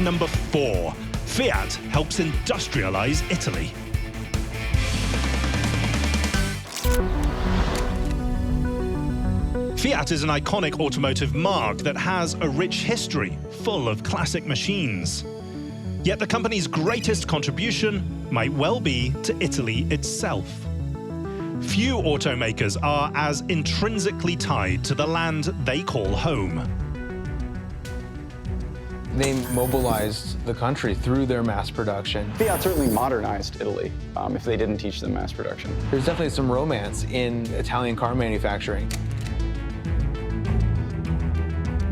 number 4. Fiat helps industrialize Italy. Fiat is an iconic automotive marque that has a rich history, full of classic machines. Yet the company's greatest contribution might well be to Italy itself. Few automakers are as intrinsically tied to the land they call home. They mobilized the country through their mass production. Fiat certainly modernized Italy if they didn't teach them mass production. There's definitely some romance in Italian car manufacturing.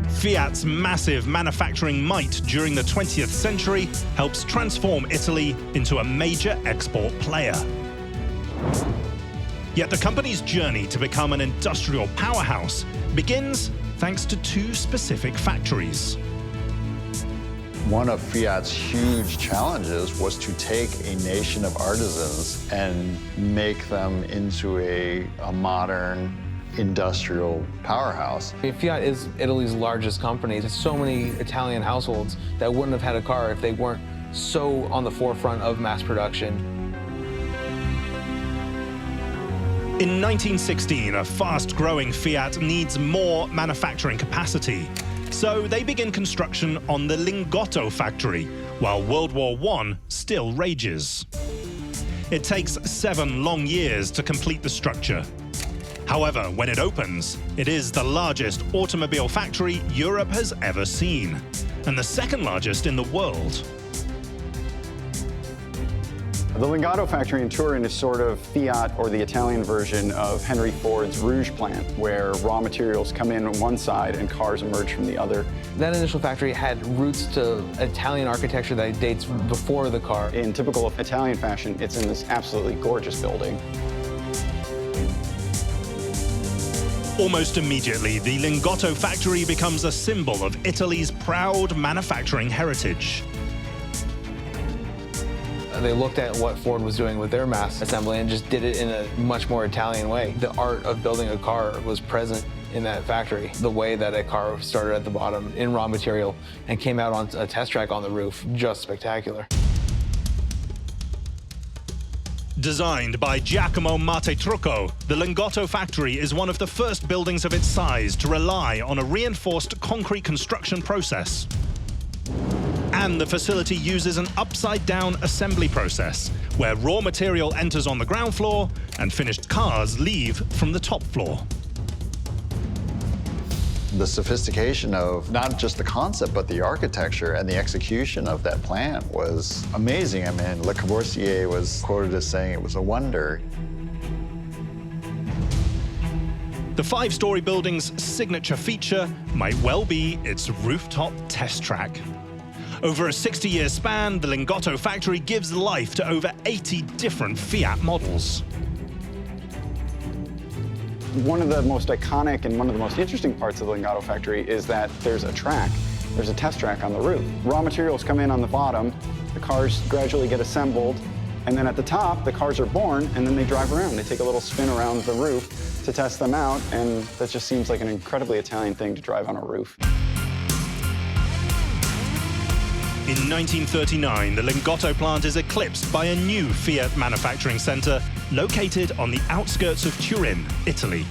Fiat's massive manufacturing might during the 20th century helps transform Italy into a major export player. Yet the company's journey to become an industrial powerhouse begins thanks to 2 specific factories. One of Fiat's huge challenges was to take a nation of artisans and make them into a modern industrial powerhouse. Fiat is Italy's largest company. There's so many Italian households that wouldn't have had a car if they weren't so on the forefront of mass production. In 1916, a fast-growing Fiat needs more manufacturing capacity. So they begin construction on the Lingotto factory, while World War I still rages. It takes 7 long years to complete the structure. However, when it opens, it is the largest automobile factory Europe has ever seen, and the 2nd largest in the world. The Lingotto factory in Turin is sort of Fiat, or the Italian version of Henry Ford's Rouge plant, where raw materials come in on one side and cars emerge from the other. That initial factory had roots to Italian architecture that dates before the car. In typical Italian fashion, it's in this absolutely gorgeous building. Almost immediately, the Lingotto factory becomes a symbol of Italy's proud manufacturing heritage. They looked at what Ford was doing with their mass assembly and just did it in a much more Italian way. The art of building a car was present in that factory. The way that a car started at the bottom in raw material and came out on a test track on the roof, just spectacular. Designed by Giacomo Martetrucco, the Lingotto factory is one of the first buildings of its size to rely on a reinforced concrete construction process. And the facility uses an upside-down assembly process, where raw material enters on the ground floor and finished cars leave from the top floor. The sophistication of not just the concept, but the architecture and the execution of that plant was amazing. I mean, Le Corbusier was quoted as saying it was a wonder. The 5-story building's signature feature might well be its rooftop test track. Over a 60-year span, the Lingotto factory gives life to over 80 different Fiat models. One of the most iconic and one of the most interesting parts of the Lingotto factory is that there's a track. There's a test track on the roof. Raw materials come in on the bottom, the cars gradually get assembled, and then at the top, the cars are born, and then they drive around. They take a little spin around the roof to test them out, and that just seems like an incredibly Italian thing to drive on a roof. In 1939, the Lingotto plant is eclipsed by a new Fiat manufacturing center located on the outskirts of Turin, Italy.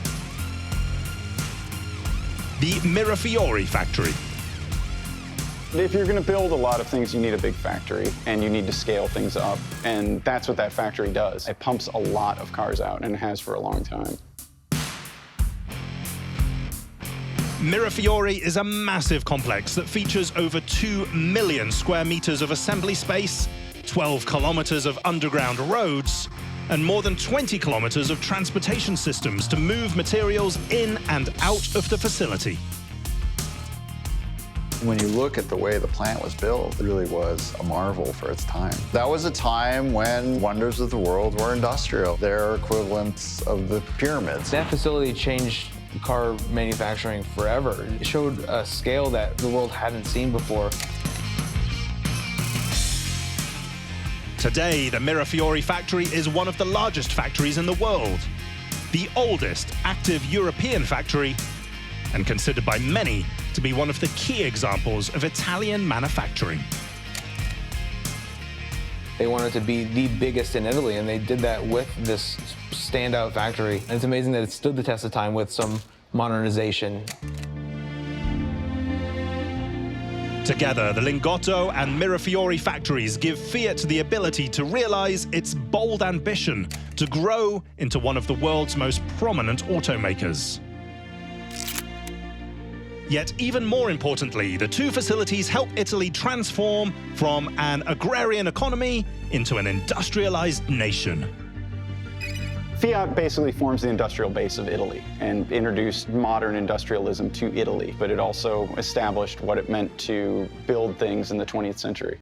The Mirafiori factory. If you're going to build a lot of things, you need a big factory, and you need to scale things up, and that's what that factory does. It pumps a lot of cars out, and it has for a long time. Mirafiori is a massive complex that features over 2 million square meters of assembly space, 12 kilometers of underground roads, and more than 20 kilometers of transportation systems to move materials in and out of the facility. When you look at the way the plant was built, it really was a marvel for its time. That was a time when wonders of the world were industrial. They're equivalents of the pyramids. That facility changed car manufacturing forever. It showed a scale that the world hadn't seen before. Today, the Mirafiori factory is one of the largest factories in the world, the oldest active European factory, and considered by many to be one of the key examples of Italian manufacturing. They wanted to be the biggest in Italy, and they did that with this standout factory. And it's amazing that it stood the test of time with some modernization. Together, the Lingotto and Mirafiori factories give Fiat the ability to realize its bold ambition to grow into one of the world's most prominent automakers. Yet even more importantly, the two facilities help Italy transform from an agrarian economy into an industrialized nation. Fiat basically forms the industrial base of Italy and introduced modern industrialism to Italy, but it also established what it meant to build things in the 20th century.